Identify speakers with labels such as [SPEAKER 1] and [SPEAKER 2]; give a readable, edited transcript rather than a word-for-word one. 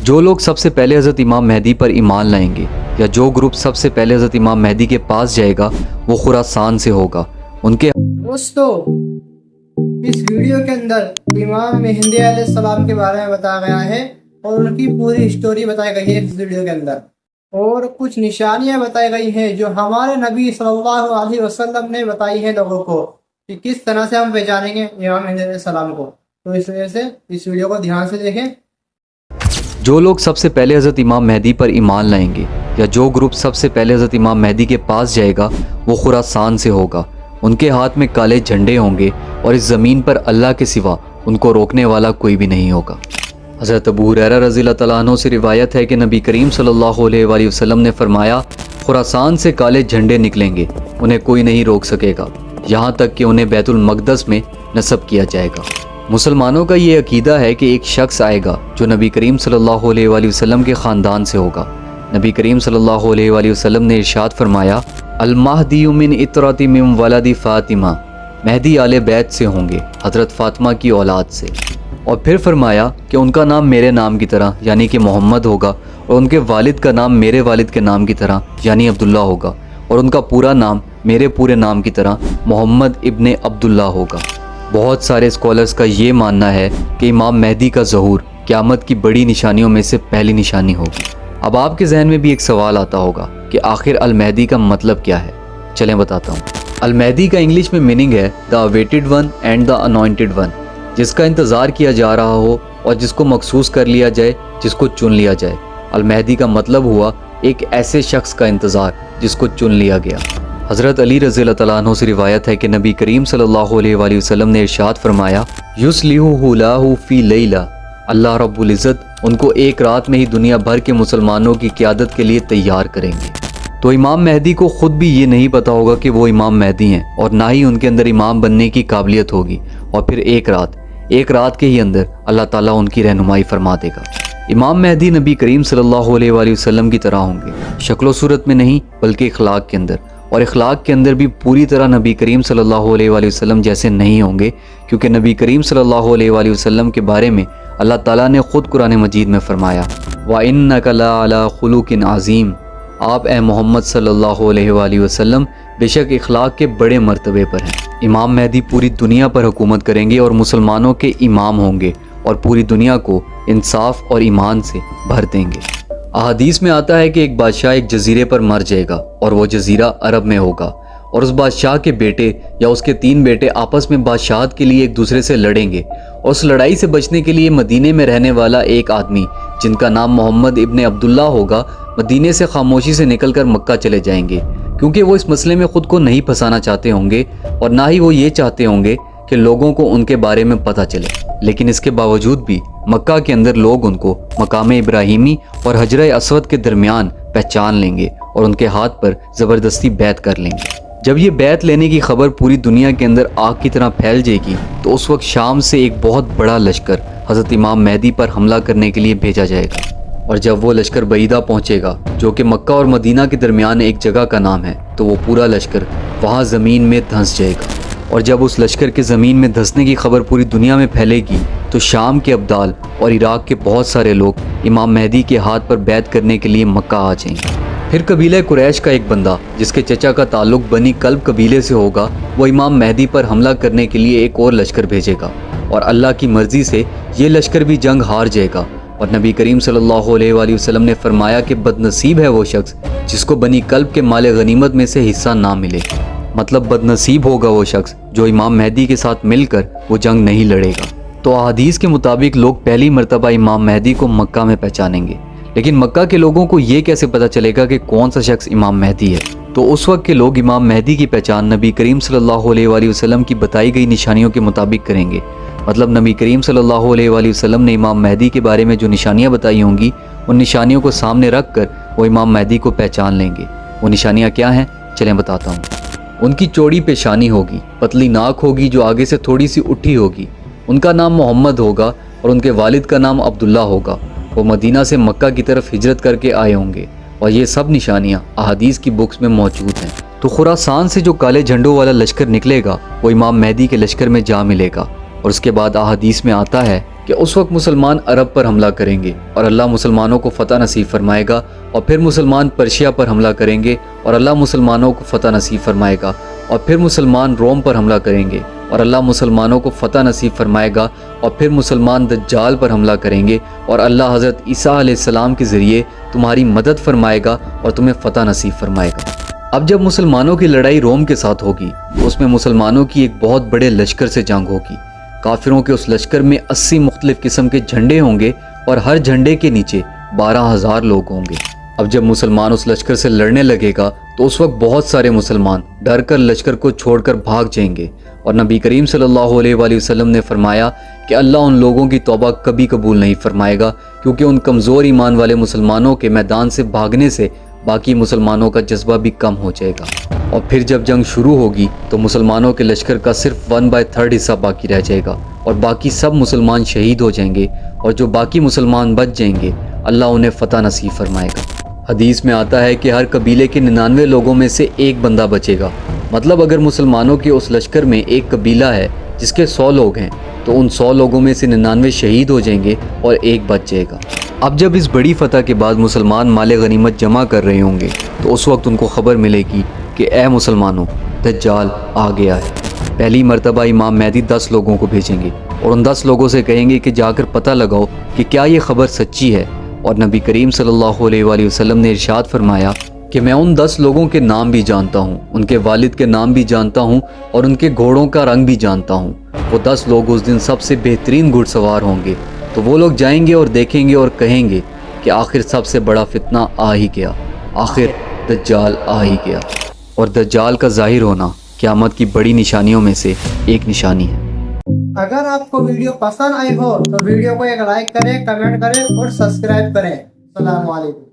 [SPEAKER 1] جو لوگ سب سے پہلے حضرت امام مہدی پر ایمان لائیں گے یا جو گروپ سب سے پہلے حضرت امام مہدی کے پاس جائے گا وہ خراسان سے ہوگا۔ ان کے
[SPEAKER 2] دوستو اس ویڈیو کے اندر امام مہدی علیہ السلام کے بارے میں بتایا گیا ہے اور ان کی پوری ہسٹوری بتائی گئی ہے اس ویڈیو کے اندر، اور کچھ نشانیاں بتائی گئی ہیں جو ہمارے نبی صلی اللہ علیہ وسلم نے بتائی ہیں لوگوں کو کہ کس طرح سے ہم پہچانیں گے امام مہدی علیہ السلام کو۔ تو اس وجہ سے اس ویڈیو کو دھیان سے دیکھیں۔
[SPEAKER 1] جو لوگ سب سے پہلے حضرت امام مہدی پر ایمان لائیں گے یا جو گروپ سب سے پہلے حضرت امام مہدی کے پاس جائے گا وہ خراسان سے ہوگا۔ ان کے ہاتھ میں کالے جھنڈے ہوں گے اور اس زمین پر اللہ کے سوا ان کو روکنے والا کوئی بھی نہیں ہوگا۔ حضرت ابو ہریرہ رضی اللہ تعالیٰ عنہ سے روایت ہے کہ نبی کریم صلی اللہ علیہ وآلہ وسلم نے فرمایا، خراسان سے کالے جھنڈے نکلیں گے، انہیں کوئی نہیں روک سکے گا یہاں تک کہ انہیں بیت المقدس میں نصب کیا جائے گا۔ مسلمانوں کا یہ عقیدہ ہے کہ ایک شخص آئے گا جو نبی کریم صلی اللہ علیہ وآلہ وسلم کے خاندان سے ہوگا۔ نبی کریم صلی اللہ علیہ وآلہ وسلم نے ارشاد فرمایا، المہدی من اطرت من ولد فاطمہ، مہدی آل بیت سے ہوں گے، حضرت فاطمہ کی اولاد سے۔ اور پھر فرمایا کہ ان کا نام میرے نام کی طرح یعنی کہ محمد ہوگا، اور ان کے والد کا نام میرے والد کے نام کی طرح یعنی عبداللہ ہوگا، اور ان کا پورا نام میرے پورے نام کی طرح محمد ابن عبداللہ ہوگا۔ بہت سارے اسکالرز کا یہ ماننا ہے کہ امام مہدی کا ظہور قیامت کی بڑی نشانیوں میں سے پہلی نشانی ہوگی۔ اب آپ کے ذہن میں بھی ایک سوال آتا ہوگا کہ آخر المہدی کا مطلب کیا ہے؟ چلیں بتاتا ہوں۔ المہدی کا انگلش میں میننگ ہے the awaited one and the anointed one, جس کا انتظار کیا جا رہا ہو اور جس کو مخصوص کر لیا جائے، جس کو چن لیا جائے۔ المہدی کا مطلب ہوا ایک ایسے شخص کا انتظار جس کو چن لیا گیا۔ حضرت علی رضی اللہ تعالیٰ عنہ سے روایت ہے کہ نبی کریم صلی اللہ علیہ وآلہ وسلم نے ارشاد فرمایا، یصلحہ اللہ فی لیلہ، اللہ رب العزت ان کو ایک رات میں ہی دنیا بھر کے مسلمانوں کی قیادت کے لیے تیار کریں گے۔ تو امام مہدی کو خود بھی یہ نہیں پتا ہوگا کہ وہ امام مہدی ہیں، اور نہ ہی ان کے اندر امام بننے کی قابلیت ہوگی، اور پھر ایک رات کے ہی اندر اللہ تعالیٰ ان کی رہنمائی فرما دے گا۔ امام مہدی نبی کریم صلی اللہ علیہ وآلہ وسلم کی طرح ہوں گے، شکل و صورت میں نہیں بلکہ اخلاق کے اندر، اور اخلاق کے اندر بھی پوری طرح نبی کریم صلی اللہ علیہ وآلہ وسلم جیسے نہیں ہوں گے، کیونکہ نبی کریم صلی اللہ علیہ وآلہ وسلم کے بارے میں اللہ تعالیٰ نے خود قرآن مجید میں فرمایا، وَإِنَّكَ لَعَلَىٰ خُلُقٍ عَظِيمٍ، آپ اے محمد صلی اللہ علیہ وآلہ وسلم بے شک اخلاق کے بڑے مرتبے پر ہیں۔ امام مہدی پوری دنیا پر حکومت کریں گے اور مسلمانوں کے امام ہوں گے، اور پوری دنیا کو انصاف اور ایمان سے بھر دیں گے۔ احادیث میں آتا ہے کہ ایک بادشاہ ایک جزیرے پر مر جائے گا، اور وہ جزیرہ عرب میں ہوگا، اور اس بادشاہ کے بیٹے یا اس کے 3 بیٹے آپس میں بادشاہت کے لیے ایک دوسرے سے لڑیں گے، اور اس لڑائی سے بچنے کے لیے مدینے میں رہنے والا ایک آدمی جن کا نام محمد ابن عبداللہ ہوگا، مدینے سے خاموشی سے نکل کر مکہ چلے جائیں گے، کیونکہ وہ اس مسئلے میں خود کو نہیں پھنسانا چاہتے ہوں گے، اور نہ ہی وہ یہ چاہتے ہوں گے کہ لوگوں کو ان کے بارے میں پتہ چلے۔ لیکن اس کے باوجود بھی مکہ کے اندر لوگ ان کو مقام ابراہیمی اور حجرہ اسود کے درمیان پہچان لیں گے اور ان کے ہاتھ پر زبردستی بیعت کر لیں گے۔ جب یہ بیعت لینے کی خبر پوری دنیا کے اندر آگ کی طرح پھیل جائے گی تو اس وقت شام سے ایک بہت بڑا لشکر حضرت امام مہدی پر حملہ کرنے کے لیے بھیجا جائے گا، اور جب وہ لشکر بعیدہ پہنچے گا جو کہ مکہ اور مدینہ کے درمیان ایک جگہ کا نام ہے، تو وہ پورا لشکر وہاں زمین میں دھنس جائے گا، اور جب اس لشکر کے زمین میں دھنسنے کی خبر پوری دنیا میں پھیلے گی تو شام کے ابدال اور عراق کے بہت سارے لوگ امام مہدی کے ہاتھ پر بیعت کرنے کے لیے مکہ آ جائیں گے۔ پھر قبیلہ قریش کا ایک بندہ جس کے چچا کا تعلق بنی کلب قبیلے سے ہوگا، وہ امام مہدی پر حملہ کرنے کے لیے ایک اور لشکر بھیجے گا، اور اللہ کی مرضی سے یہ لشکر بھی جنگ ہار جائے گا، اور نبی کریم صلی اللہ علیہ وآلہ وسلم نے فرمایا کہ بد نصیب ہے وہ شخص جس کو بنی کلب کے مال غنیمت میں سے حصہ نہ ملے، مطلب بد نصیب ہوگا وہ شخص جو امام مہدی کے ساتھ مل کر وہ جنگ نہیں لڑے گا۔ تو احادیث کے مطابق لوگ پہلی مرتبہ امام مہدی کو مکہ میں پہچانیں گے، لیکن مکہ کے لوگوں کو یہ کیسے پتہ چلے گا کہ کون سا شخص امام مہدی ہے؟ تو اس وقت کے لوگ امام مہدی کی پہچان نبی کریم صلی اللہ علیہ وآلہ وسلم کی بتائی گئی نشانیوں کے مطابق کریں گے، مطلب نبی کریم صلی اللہ علیہ وآلہ وسلم نے امام مہدی کے بارے میں جو نشانیاں بتائی ہوں گی، ان نشانیوں کو سامنے رکھ کر وہ امام مہدی کو پہچان لیں گے۔ وہ نشانیاں کیا ہیں؟ چلیں بتاتا ہوں۔ ان کی چوڑی پیشانی ہوگی، پتلی ناک ہوگی جو آگے سے تھوڑی سی اٹھی ہوگی، ان کا نام محمد ہوگا اور ان کے والد کا نام عبداللہ ہوگا، وہ مدینہ سے مکہ کی طرف ہجرت کر کے آئے ہوں گے، اور یہ سب نشانیاں احادیث کی بکس میں موجود ہیں۔ تو خراسان سے جو کالے جھنڈوں والا لشکر نکلے گا وہ امام مہدی کے لشکر میں جا ملے گا، اور اس کے بعد احادیث میں آتا ہے کہ اس وقت مسلمان عرب پر حملہ کریں گے اور اللہ مسلمانوں کو فتح نصیب فرمائے گا، اور پھر مسلمان پرشیا پر حملہ کریں گے اور اللہ مسلمانوں کو فتح نصیب فرمائے گا، اور پھر مسلمان روم پر حملہ کریں گے اور اللہ مسلمانوں کو فتح نصیب فرمائے گا، اور پھر مسلمان دجال پر حملہ کریں گے اور اللہ حضرت عیسیٰ علیہ السلام کے ذریعے تمہاری مدد فرمائے گا اور تمہیں فتح نصیب فرمائے گا۔ اب جب مسلمانوں کی لڑائی روم کے ساتھ ہوگی تو اس میں مسلمانوں کی ایک بہت بڑے لشکر سے جنگ ہوگی۔ کافروں کے اس لشکر میں 80 مختلف قسم کے جھنڈے ہوں گے اور ہر جھنڈے کے نیچے 12,000 لوگ ہوں گے۔ اب جب مسلمان اس لشکر سے لڑنے لگے گا تو اس وقت بہت سارے مسلمان ڈر کر لشکر کو چھوڑ کر بھاگ جائیں گے، اور نبی کریم صلی اللہ علیہ وآلہ وسلم نے فرمایا کہ اللہ ان لوگوں کی توبہ کبھی قبول نہیں فرمائے گا، کیونکہ ان کمزور ایمان والے مسلمانوں کے میدان سے بھاگنے سے باقی مسلمانوں کا جذبہ بھی کم ہو جائے گا، اور پھر جب جنگ شروع ہوگی تو مسلمانوں کے لشکر کا صرف 1/3 حصہ باقی رہ جائے گا اور باقی سب مسلمان شہید ہو جائیں گے، اور جو باقی مسلمان بچ جائیں گے اللہ انہیں فتح نصیب فرمائے گا۔ حدیث میں آتا ہے کہ ہر قبیلے کے 99 لوگوں میں سے ایک بندہ بچے گا، مطلب اگر مسلمانوں کے اس لشکر میں ایک قبیلہ ہے جس کے 100 لوگ ہیں تو ان 100 لوگوں میں سے 99 شہید ہو جائیں گے اور ایک بچ جائے گا۔ اب جب اس بڑی فتح کے بعد مسلمان مال غنیمت جمع کر رہے ہوں گے تو اس وقت ان کو خبر ملے گی کہ اے مسلمانوں، دجال آ گیا ہے۔ پہلی مرتبہ امام مہدی 10 لوگوں کو بھیجیں گے اور ان 10 لوگوں سے کہیں گے کہ جا کر پتہ لگاؤ کہ کیا یہ خبر سچی ہے، اور نبی کریم صلی اللہ علیہ وآلہ وسلم نے ارشاد فرمایا کہ میں ان 10 لوگوں کے نام بھی جانتا ہوں، ان کے والد کے نام بھی جانتا ہوں اور ان کے گھوڑوں کا رنگ بھی جانتا ہوں۔ وہ 10 لوگ اس دن سب سے بہترین گھڑ سوار ہوں گے، تو وہ لوگ جائیں گے اور دیکھیں گے اور کہیں گے کہ آخر سب سے بڑا فتنہ آ ہی گیا، آخر دجال آ ہی گیا۔ اور دجال کا ظاہر ہونا قیامت کی بڑی نشانیوں میں سے ایک نشانی ہے۔
[SPEAKER 2] اگر آپ کو ویڈیو پسند آئی ہو تو ویڈیو کو ایک لائک کریں، کمنٹ کریں اور سبسکرائب کریں۔ السلام علیکم۔